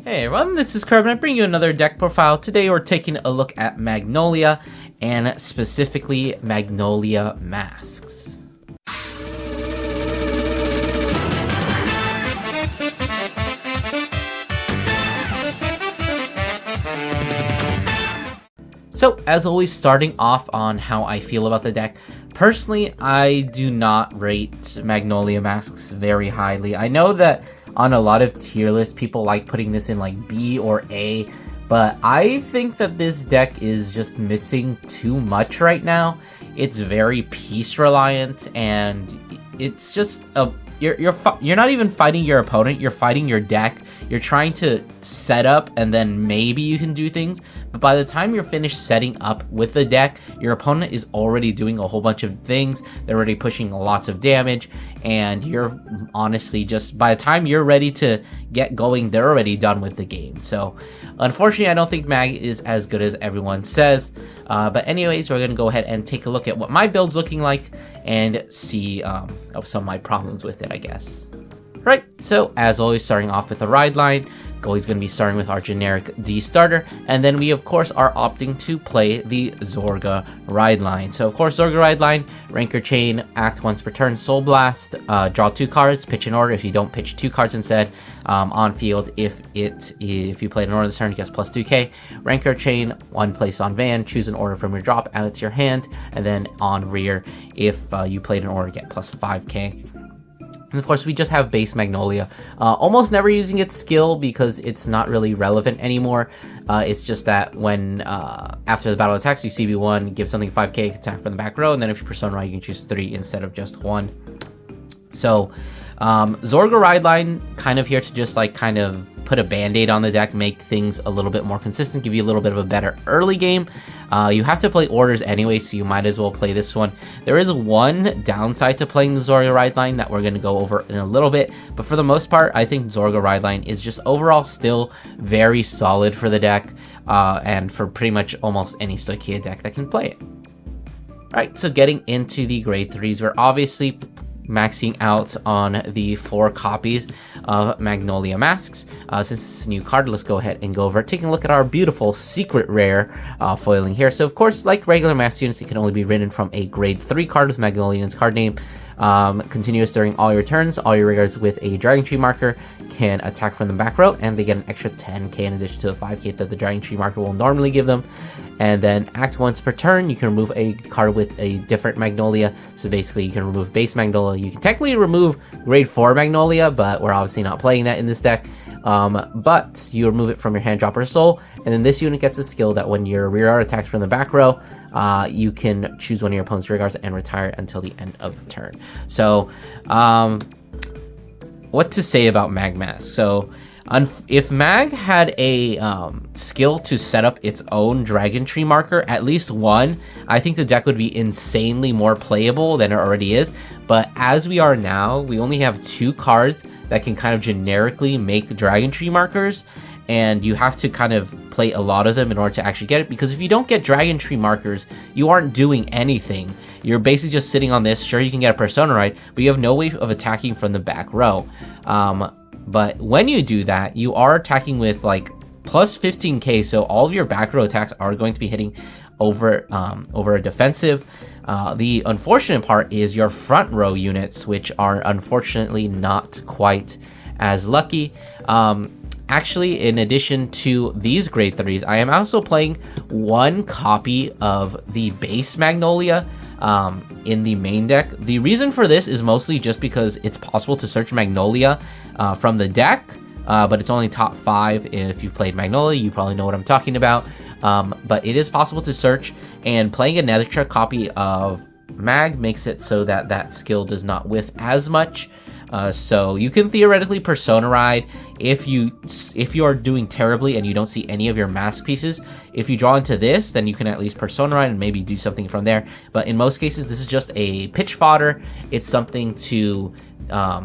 Hey everyone, this is Carbon. I bring you another deck profile. Today we're taking a look at Magnolia, and specifically Magnolia Masques. So, as always, starting off on how I feel about the deck. Personally, I do not rate Magnolia Masques very highly. I know that on a lot of tier lists, people like putting this in like B or A, but I think that this deck is just missing too much right now. It's very piece reliant, and it's just a you're not even fighting your opponent, you're fighting your deck. You're trying to set up and then maybe you can do things, but by the time you're finished setting up with the deck, your opponent is already doing a whole bunch of things. They're already pushing lots of damage, and you're honestly just, by the time you're ready to get going, they're already done with the game. So unfortunately, I don't think Mag is as good as everyone says. But anyways, we're going to go ahead and take a look at what my build's looking like and see some of my problems with it, I guess. Right, so as always, starting off with the ride line, Goalie's going to be starting with our generic D starter, and then we of course are opting to play the Zorga ride line. So of course, Zorga ride line, Rancor Chain, act once per turn, Soul Blast, draw 2 cards, pitch an order. If you don't, pitch 2 cards instead. On field, if you played an order this turn, it gets plus 2k. Rancor Chain, 1 place on van, choose an order from your drop, add it to your hand, and then on rear, if you played an order, get plus 5k. And of course, we just have base Magnolia, almost never using its skill because it's not really relevant anymore. It's just that when after the battle attacks, you CB1, give something 5k, attack from the back row, and then if you persona ride, you can choose 3 instead of just 1. So Zorga ride line kind of here to just like kind of put a band-aid on the deck, make things a little bit more consistent, give you a little bit of a better early game. You have to play orders anyway, so you might as well play this one. There is one downside to playing the Zorga ride line that we're going to go over in a little bit, but for the most part, I think Zorga ride line is just overall still very solid for the deck, and for pretty much almost any Stoichia deck that can play it. Alright, so getting into the grade 3s, we're obviously maxing out on the 4 copies of Magnolia Masques. Since it's a new card, let's go ahead and go over it, taking a look at our beautiful secret rare foiling here. So of course, like regular Masques units, it can only be written from a grade 3 card with Magnolia in its card name. Continuous during all your turns. All your regulars with a Dragon Tree marker can attack from the back row, and they get an extra 10k in addition to the 5k that the Dragon Tree marker will normally give them. And then act once per turn, you can remove a card with a different Magnolia. So basically, you can remove base Magnolia. You can technically remove grade 4 Magnolia, but we're obviously not playing that in this deck. But you remove it from your hand, drop, or soul, and then this unit gets a skill that when your rear guard attacks from the back row, you can choose one of your opponent's rear guards and retire it until the end of the turn. So, what to say about Mag Masques? So, if Mag had a skill to set up its own Dragon Tree marker, at least one, I think the deck would be insanely more playable than it already is. But as we are now, we only have 2 cards that can kind of generically make Dragon Tree markers, and you have to kind of play a lot of them in order to actually get it, because if you don't get Dragon Tree markers, you aren't doing anything. You're basically just sitting on this. Sure, you can get a persona ride, but you have no way of attacking from the back row. But when you do that, you are attacking with like plus 15k, so all of your back row attacks are going to be hitting over a defensive. The unfortunate part is your front row units, which are unfortunately not quite as lucky. Actually, in addition to these grade 3s, I am also playing 1 copy of the base Magnolia in the main deck. The reason for this is mostly just because it's possible to search Magnolia from the deck, but it's only top 5. If you've played Magnolia, you probably know what I'm talking about. But it is possible to search, and playing an extra copy of Mag makes it so that that skill does not whiff as much. So you can theoretically persona ride if you are doing terribly and you don't see any of your mask pieces. If you draw into this, then you can at least persona ride and maybe do something from there. But in most cases, this is just a pitch fodder. It's something to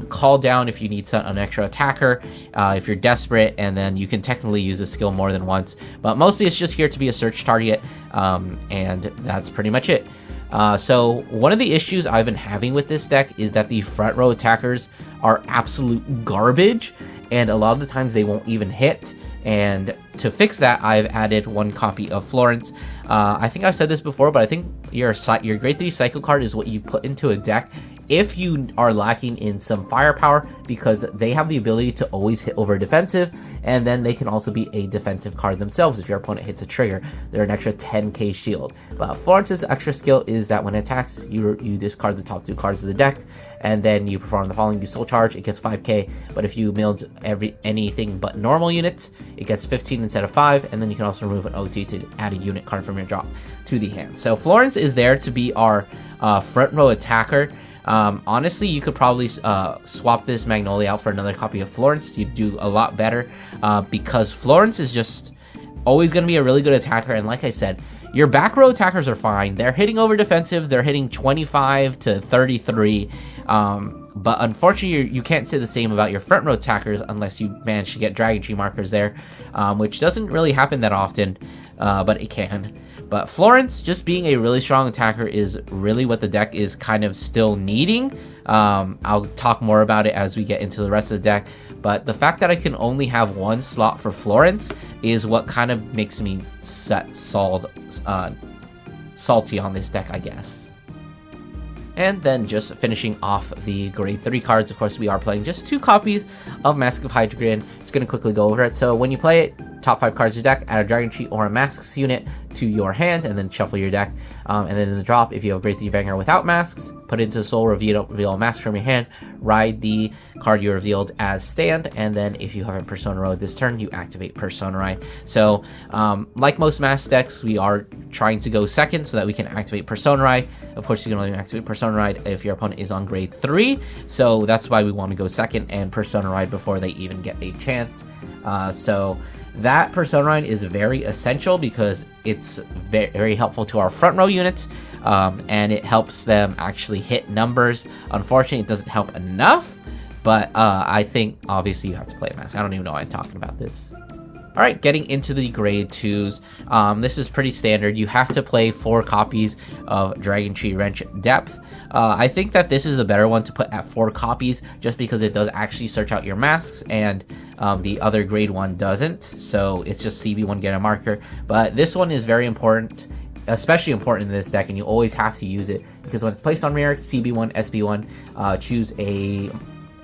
call down if you need an extra attacker, if you're desperate, and then you can technically use the skill more than once. But mostly it's just here to be a search target, and that's pretty much it. So one of the issues I've been having with this deck is that the front row attackers are absolute garbage, and a lot of the times they won't even hit. And to fix that, I've added 1 copy of Florence. I think I've said this before, but I think your grade 3 cycle card is what you put into a deck if you are lacking in some firepower, because they have the ability to always hit over defensive, and then they can also be a defensive card themselves. If your opponent hits a trigger, they're an extra 10k shield. But Florence's extra skill is that when it attacks, you discard the top 2 cards of the deck, and then you perform the following: you soul charge, it gets 5k, but if you milled anything but normal units, it gets 15 instead of 5, and then you can also remove an OT to add a unit card from your drop to the hand. So Florence is there to be our front row attacker. Honestly, you could probably swap this Magnolia out for another copy of Florence. You'd do a lot better, because Florence is just always going to be a really good attacker. And like I said, your back row attackers are fine. They're hitting over defensive. They're hitting 25 to 33. But unfortunately, you can't say the same about your front row attackers unless you manage to get Dragon Tree markers there, which doesn't really happen that often, but it can. But Florence, just being a really strong attacker, is really what the deck is kind of still needing. I'll talk more about it as we get into the rest of the deck. But the fact that I can only have 1 slot for Florence is what kind of makes me salty on this deck, I guess. And then just finishing off the grade 3 cards, of course, we are playing just 2 copies of Mask of Hydreigon. Just going to quickly go over it. So when you play it, top 5 cards of your deck, add a Dragon Tree or a Masques unit to your hand, and then shuffle your deck. And then in the drop, if you have a Grade 3 Vanguard without Masques, put it into the soul, reveal a mask from your hand, ride the card you revealed as stand, and then if you have a Persona Ride this turn, you activate Persona Ride. So, like most Mask decks, we are trying to go second so that we can activate Persona Ride. Of course, you can only activate Persona Ride if your opponent is on grade 3, so that's why we want to go second and Persona Ride before they even get a chance. So that Persona Ride is very essential because it's very helpful to our front row units, and it helps them actually hit numbers. Unfortunately, it doesn't help enough, but I think obviously you have to play a Mask. I don't even know why I'm talking about this. Alright, getting into the grade 2s. This is pretty standard. You have to play 4 copies of Dragon Tree Wrench Depth. I think that this is a better one to put at 4 copies just because it does actually search out your masks, and the other grade 1 doesn't. So it's just CB1, get a marker. But this one is very important, especially important in this deck, and you always have to use it because when it's placed on rear, CB1, SB1, choose a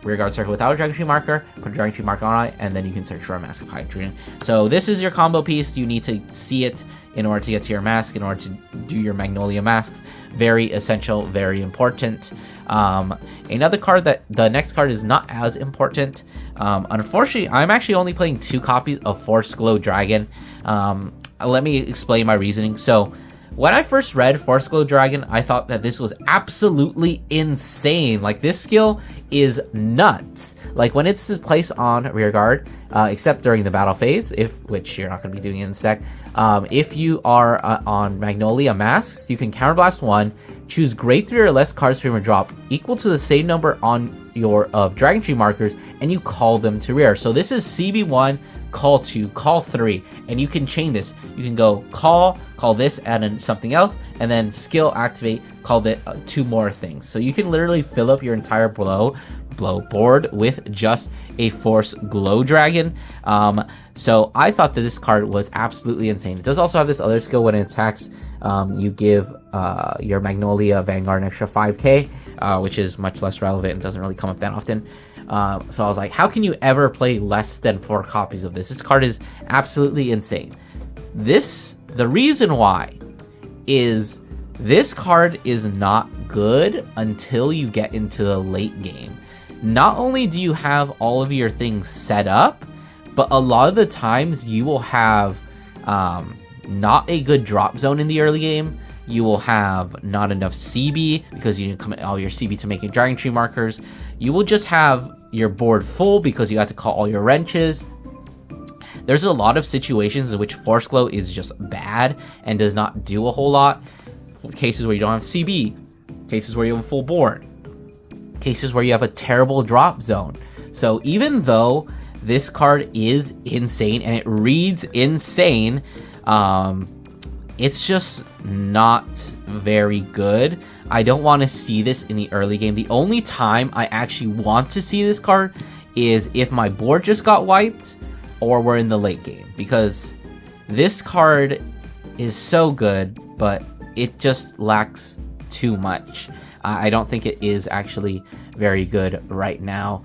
rearguard circle without a Dragon Tree marker, put a Dragon Tree marker on it, and then you can search for a Mask of Hydreigon. So this is your combo piece. You need to see it in order to get to your mask, in order to do your Magnolia masks. Very essential, very important. Another card that the next card is not as important. Unfortunately, I'm actually only playing 2 copies of Force Glow Dragon. Let me explain my reasoning. So when I first read Force Glow Dragon, I thought that this was absolutely insane. Like, this skill is nuts. Like, when it's placed on rear guard, except during the battle phase, which you're not going to be doing in this deck, if you are on Magnolia Masks, you can counterblast 1, choose grade 3 or less cards from your drop equal to the same number on your Dragon Tree markers, and you call them to rear. So this is CB1, call 2, call 3, and you can chain this. You can go call this, and then something else, and then skill activate, call that 2 more things. So you can literally fill up your entire blow board with just a Force Glow Dragon. So I thought that this card was absolutely insane. It does also have this other skill. When it attacks, you give your Magnolia Vanguard an extra 5k, which is much less relevant and doesn't really come up that often. So I was like, how can you ever play less than 4 copies of this? This card is absolutely insane. The reason why is this card is not good until you get into the late game. Not only do you have all of your things set up, but a lot of the times you will have not a good drop zone in the early game. You will have not enough CB because you didn't commit all your CB to making Dragon Tree markers. You will just have your board full because you have to call all your wrenches. There's a lot of situations in which Force Glow is just bad and does not do a whole lot. Cases where you don't have CB, cases where you have a full board, cases where you have a terrible drop zone. So even though this card is insane and it reads insane, it's just not very good. I don't want to see this in the early game. The only time I actually want to see this card is if my board just got wiped, or we're in the late game, because this card is so good, but it just lacks too much. I don't think it is actually very good right now.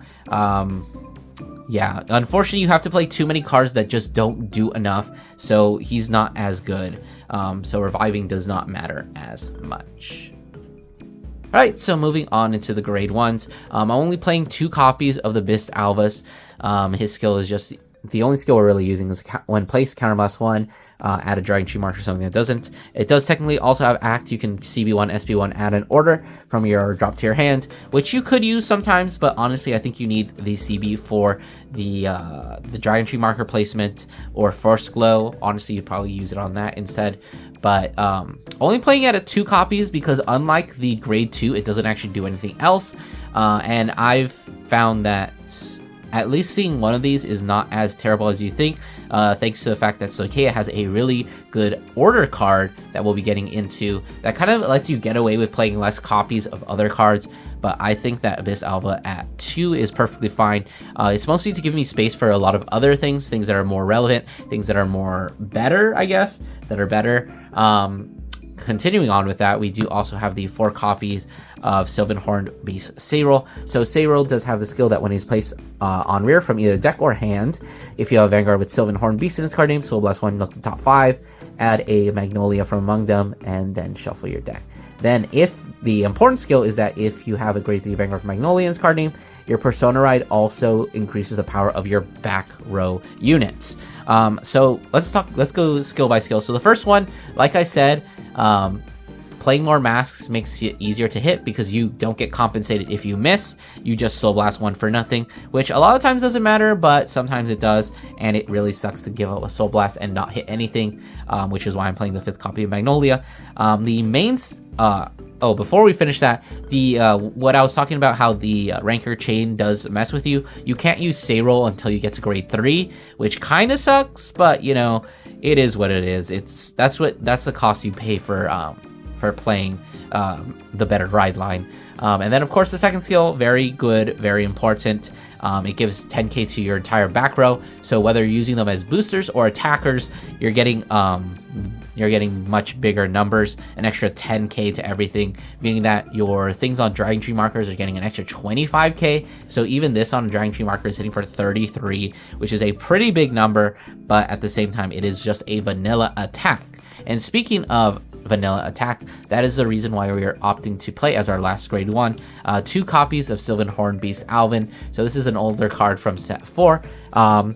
Yeah, unfortunately, you have to play too many cards that just don't do enough, so he's not as good. So reviving does not matter as much. Alright, so moving on into the grade 1s. I'm only playing 2 copies of the Beast Alvis. His skill is just... The only skill we're really using is when placed, counterblast 1, add a Dragon Tree mark or something that doesn't. It does technically also have Act. You can CB1, SB1, add an order from your drop to your hand, which you could use sometimes, but honestly, I think you need the CB for the Dragon Tree marker placement or Force Glow. Honestly, you'd probably use it on that instead. But only playing it at 2 copies because unlike the grade 2, it doesn't actually do anything else. And I've found that at least seeing one of these is not as terrible as you think, thanks to the fact that Sokeya has a really good order card that we'll be getting into that kind of lets you get away with playing less copies of other cards. But I think that Abyss Alva at 2 is perfectly fine. It's mostly to give me space for a lot of other things that are more relevant, things that are more better, I guess, that are better. Continuing on with that, we do also have the 4 copies of Sylvan Horned Beast Sayril. So Sayril does have the skill that when he's placed on rear from either deck or hand, if you have a Vanguard with Sylvan Horned Beast in its card name, Soul Blast 1, look at the top 5, add a Magnolia from among them, and then shuffle your deck. Then if the important skill is that if you have a grade 3 Vanguard Magnolia in its card name, your Persona Ride also increases the power of your back row units. So let's go skill by skill. So the first one, like I said, playing more masks makes it easier to hit because you don't get compensated if you miss. You just Soul Blast 1 for nothing, which a lot of times doesn't matter, but sometimes it does, and it really sucks to give up a Soul Blast and not hit anything, which is why I'm playing the 5th copy of Magnolia. The mains... before we finish that, what I was talking about, how the Ranker Chain does mess with you, you can't use Sayril until you get to grade 3, which kind of sucks, but you know, it is what it is. That's the cost you pay for playing the better ride line. And then of course the second skill, very good, very important. It gives 10k to your entire back row, so whether you're using them as boosters or attackers, you're getting much bigger numbers, an extra 10k to everything, meaning that your things on Dragon Tree markers are getting an extra 25k. So even this on a Dragon Tree marker is hitting for 33, which is a pretty big number, but at the same time it is just a vanilla attack. And speaking of vanilla attack, that is the reason why we are opting to play as our last grade 1 2 copies of Sylvan Horned Beast Alvin. So this is an older card from set 4.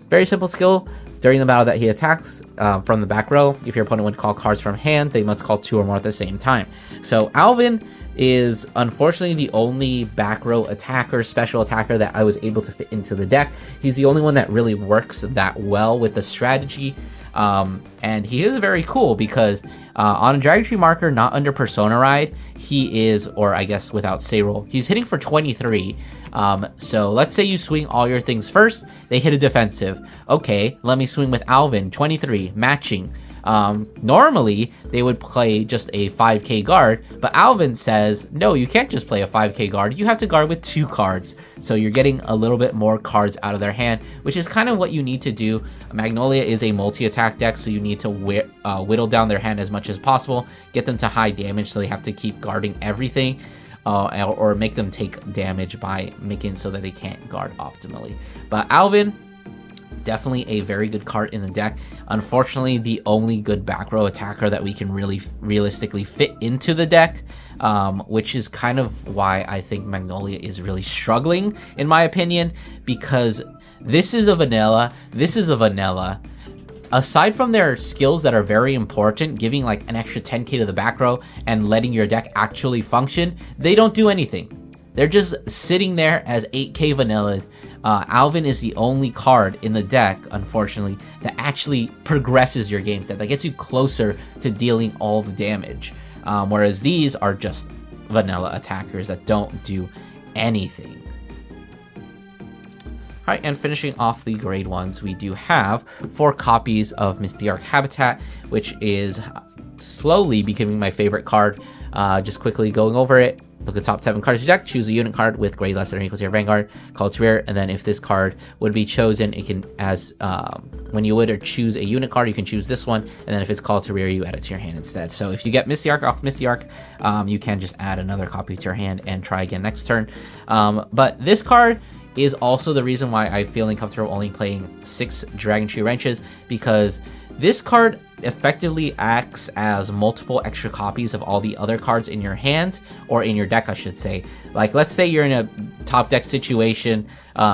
Very simple skill. During the battle that he attacks from the back row, if your opponent would call cards from hand, they must call 2 or more at the same time. So Alvin is unfortunately the only back row attacker, special attacker that I was able to fit into the deck. He's the only one that really works that well with the strategy. And he is very cool because on a Dragon Tree marker, not under Persona Ride, he is, or I guess without Sayril, he's hitting for 23. So let's say you swing all your things first, they hit a defensive. Okay, let me swing with Alvin, 23, matching. Normally they would play just a 5k guard, but Alvin says, no, you can't just play a 5k guard, you have to guard with 2 cards. So you're getting a little bit more cards out of their hand, which is kind of what you need to do. Magnolia is a multi-attack deck, so you need to whittle down their hand as much as possible, get them to high damage so they have to keep guarding everything, or make them take damage by making so that they can't guard optimally. But Alvin, definitely a very good card in the deck. Unfortunately, the only good back row attacker that we can really realistically fit into the deck, which is kind of why I think Magnolia is really struggling, in my opinion, because this is a vanilla, aside from their skills that are very important, giving like an extra 10k to the back row and letting your deck actually function, they don't do anything. They're just sitting there as 8k vanillas. Alvin is the only card in the deck, unfortunately, that actually progresses your games, that gets you closer to dealing all the damage. Whereas these are just vanilla attackers that don't do anything. Alright, and finishing off the grade 1s, we do have 4 copies of Misty Arc Habitat, which is slowly becoming my favorite card. Just quickly going over it. Look at the top 7 cards of your deck, choose a unit card with grade less than or equal to your Vanguard, call it to rear, and then if this card would be chosen, it can, as when you would choose a unit card, you can choose this one, and then if it's called to rear, you add it to your hand instead. So if you get Misty Arc off Misty Arc, you can just add another copy to your hand and try again next turn. But this card is also the reason why I'm feeling comfortable only playing 6 Dragon Tree Wrenches, because this card effectively acts as multiple extra copies of all the other cards in your hand, or in your deck, I should say. Like, let's say you're in a top deck situation,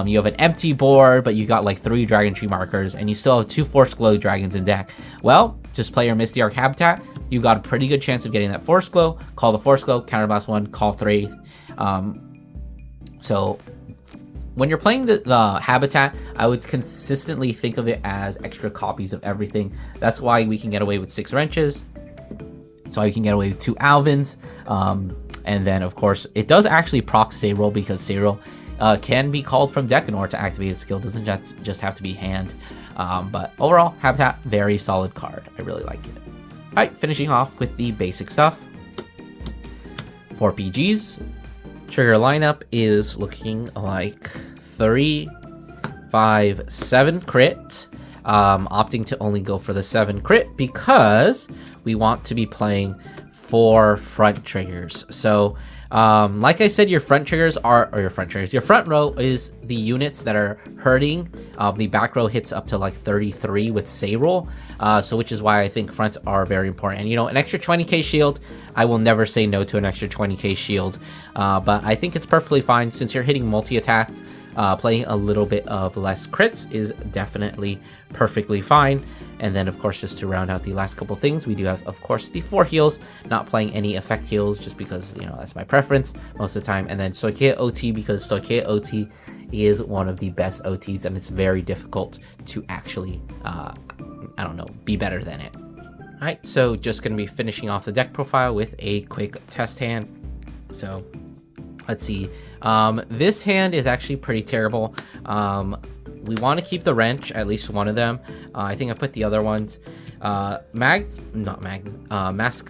you have an empty board, but you got like 3 Dragon Tree markers, and you still have 2 Force Glow dragons in deck. Well, just play your Misty Arc Habitat. You got a pretty good chance of getting that Force Glow. Call the Force Glow, counterblast 1, call 3. So when you're playing the Habitat, I would consistently think of it as extra copies of everything. That's why we can get away with 6 Wrenches. So you can get away with 2 Alvins. And then, of course, it does actually proc Sayroll, because Sayroll can be called from deck in order to activate its skill. It doesn't just have to be hand. But overall, Habitat, very solid card. I really like it. Alright, finishing off with the basic stuff. 4 PGs. Trigger lineup is looking like 3, 5, 7 crit. Opting to only go for the 7 crit because we want to be playing 4 front triggers. So like I said, your front row is the units that are hurting. The back row hits up to like 33 with Sayroll, so which is why I think fronts are very important. And you know, an extra 20k shield, I will never say no to an extra 20k shield, but I think it's perfectly fine since you're hitting multi-attacks. Playing a little bit of less crits is definitely perfectly fine. And then, of course, just to round out the last couple things, we do have, of course, the 4 heals. Not playing any effect heals just because, you know, that's my preference most of the time. And then Stoicheia OT, because Stoicheia OT is one of the best OTs, and it's very difficult to actually, I don't know, be better than it. Alright, so just going to be finishing off the deck profile with a quick test hand. So let's see. This hand is actually pretty terrible. We want to keep the wrench, at least one of them. I think I put the other ones. Mask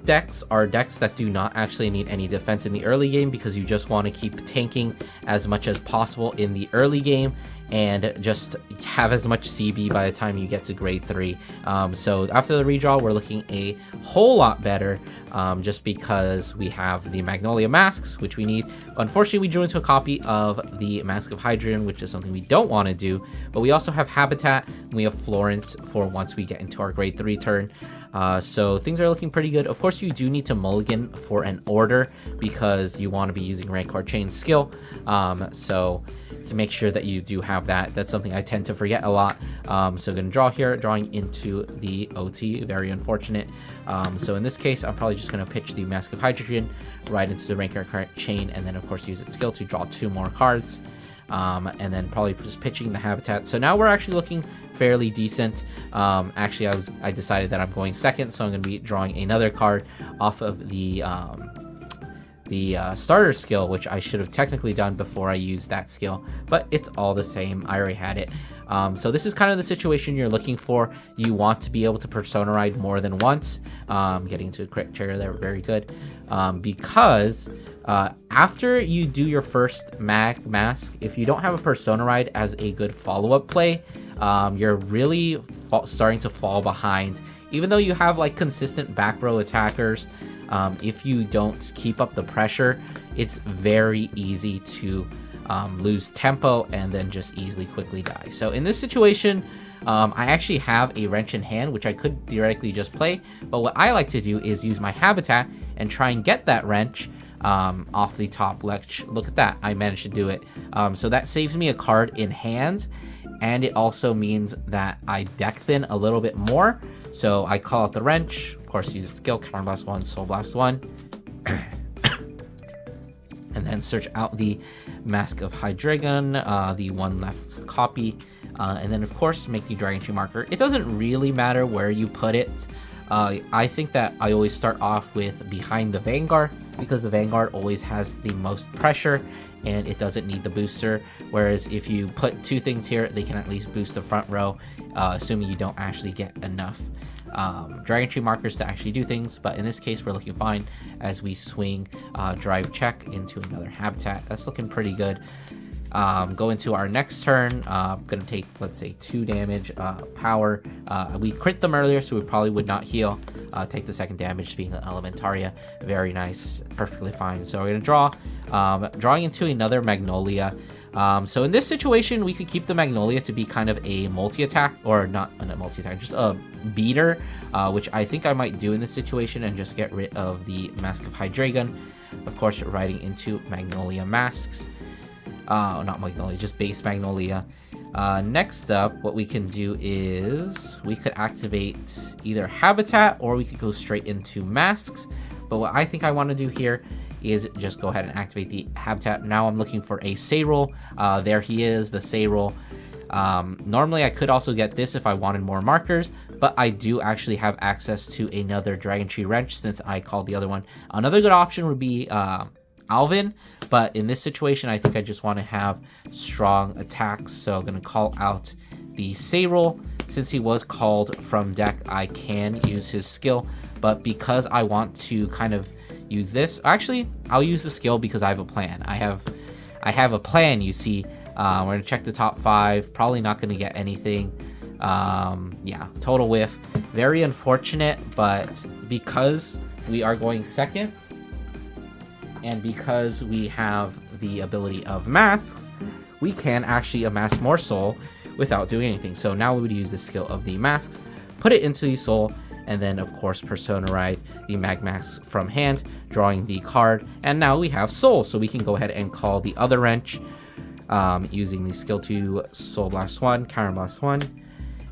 decks are decks that do not actually need any defense in the early game, because you just want to keep tanking as much as possible in the early game and just have as much CB by the time you get to grade 3. So after the redraw, we're looking a whole lot better, just because we have the Magnolia Masques, which we need. Unfortunately, we drew into a copy of the Mask of Hydrogen, which is something we don't want to do, but we also have Habitat, and we have Florence for once we get into our grade 3 turn. So things are looking pretty good. Of course, you do need to mulligan for an order, because you want to be using Rancor Chain skill. So to make sure that you do have that. That's something I tend to forget a lot. So going to draw here, drawing into the OT, very unfortunate. So in this case, I'm probably just going to pitch the Mask of Hydrogen right into the Rancor Chain, and then of course use its skill to draw 2 more cards. And then probably just pitching the Habitat. So now we're actually looking fairly decent. Actually, I decided that I'm going second, so I'm going to be drawing another card off of the starter skill, which I should have technically done before I used that skill, but it's all the same. I already had it. So this is kind of the situation you're looking for. You want to be able to Persona Ride more than once. Getting into a crit trigger there, very good. Because after you do your first mask, if you don't have a Persona Ride as a good follow-up play, you're really starting to fall behind. Even though you have like consistent back row attackers, if you don't keep up the pressure, it's very easy to lose tempo and then just easily quickly die. So in this situation, I actually have a wrench in hand, which I could theoretically just play, but what I like to do is use my Habitat and try and get that wrench off the top ledge. Look at that, I managed to do it. So that saves me a card in hand, and it also means that I deck thin a little bit more. So I call out the wrench, of course use a skill, counterblast 1, soul blast 1, and then search out the Mask of Hydreigon, the 1 left copy, and then of course make the Dragon Tree marker. It doesn't really matter where you put it, I think that I always start off with behind the Vanguard, because the Vanguard always has the most pressure and it doesn't need the booster. Whereas if you put 2 things here, they can at least boost the front row, assuming you don't actually get enough Dragon Tree markers to actually do things. But in this case, we're looking fine as we swing drive check into another habitat. That's looking pretty good. Go into our next turn. Gonna take, let's say, 2 damage power. We crit them earlier, so we probably would not heal. Take the 2nd damage, being an Elementaria. Very nice, perfectly fine. So we're gonna draw, drawing into another Magnolia. So in this situation, we could keep the Magnolia to be kind of a multi-attack, or not a multi-attack, just a beater, which I think I might do in this situation, and just get rid of the Mask of Hydreigon. Of course, riding into Magnolia Masques. Not Magnolia, just base Magnolia. Next up, what we can do is we could activate either Habitat, or we could go straight into Masques. But what I think I want to do here is just go ahead and activate the Habitat. Now I'm looking for a Sayrol. There he is, the Sayrol. Normally I could also get this if I wanted more markers, but I do actually have access to another Dragon Tree Wrench since I called the other one. Another good option would be Alvin, but in this situation I think I just want to have strong attacks, so I'm going to call out the Sayrol. Since he was called from deck, I can use his skill, but because I want to kind of use this, actually I'll use the skill because I have a plan. I have a plan, you see. We're going to check the top 5, probably not going to get anything. Yeah, total whiff. Very unfortunate, but because we are going second, and because we have the ability of Masques, we can actually amass more soul without doing anything. So now we would use the skill of the Masques, put it into the soul, and then of course Persona Ride the Mag Mask from hand, drawing the card, and now we have soul, so we can go ahead and call the other wrench using the skill to Soul Blast 1, Counter Blast 1,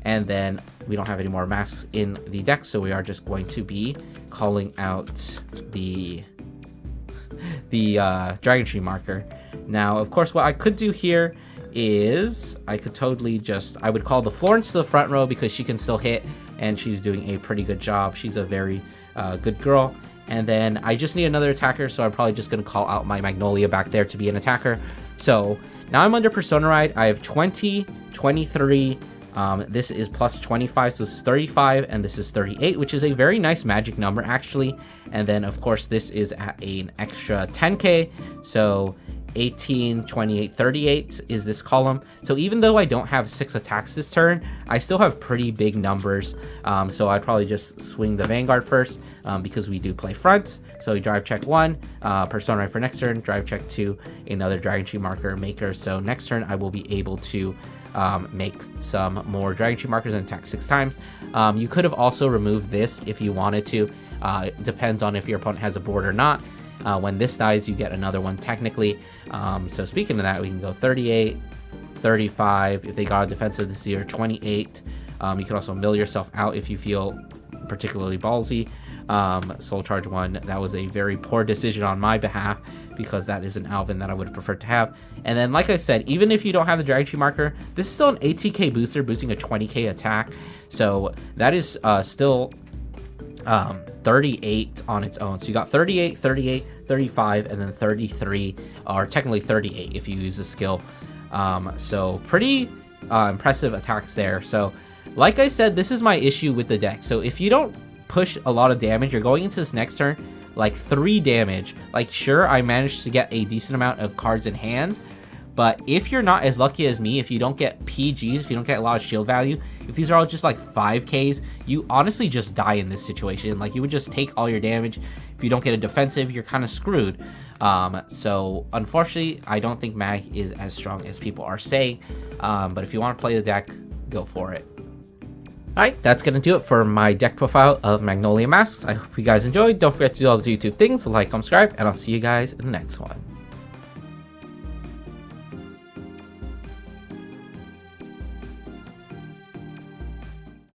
and then we don't have any more masks in the deck, so we are just going to be calling out the Dragon Tree marker. Now, of course, what I could do here is I could totally just, I would call the Florence to the front row because she can still hit and she's doing a pretty good job. She's a very good girl. And then I just need another attacker, so I'm probably just going to call out my Magnolia back there to be an attacker. So now I'm under Persona Ride. I have 20, 23, this is plus 25, so it's 35, and this is 38, which is a very nice magic number actually. And then of course this is at an extra 10k, so 18, 28, 38 is this column. So even though I don't have 6 attacks this turn, I still have pretty big numbers. So I'd probably just swing the Vanguard first, because we do play front. So we drive check 1, Persona Ride for next turn, drive check 2, another Dragon Tree marker maker. So next turn I will be able to make some more Dragon Tree markers and attack 6 times. You could have also removed this if you wanted to. It depends on if your opponent has a board or not. When this dies, you get another one technically. So speaking of that, we can go 38, 35. If they got a defensive this year, 28. You can also mill yourself out if you feel particularly ballsy. Soul Charge 1, that was a very poor decision on my behalf because that is an Alvin that I would have preferred to have. And then, like I said, even if you don't have the Dragon Tree marker, this is still an 18k booster, boosting a 20k attack. So that is still 38 on its own. So you got 38, 38, 35, and then 33, or technically 38 if you use the skill. So pretty impressive attacks there. So like I said, this is my issue with the deck. So if you don't push a lot of damage, you're going into this next turn like 3 damage. Like, sure, I managed to get a decent amount of cards in hand, but if you're not as lucky as me, if you don't get PGs, if you don't get a lot of shield value, if these are all just like 5Ks, you honestly just die in this situation. Like, you would just take all your damage. If you don't get a defensive, you're kind of screwed. So unfortunately, I don't think Mag is as strong as people are saying, but if you want to play the deck, go for it. Alright, that's going to do it for my deck profile of Magnolia Masques. I hope you guys enjoyed. Don't forget to do all those YouTube things, like, subscribe, and I'll see you guys in the next one.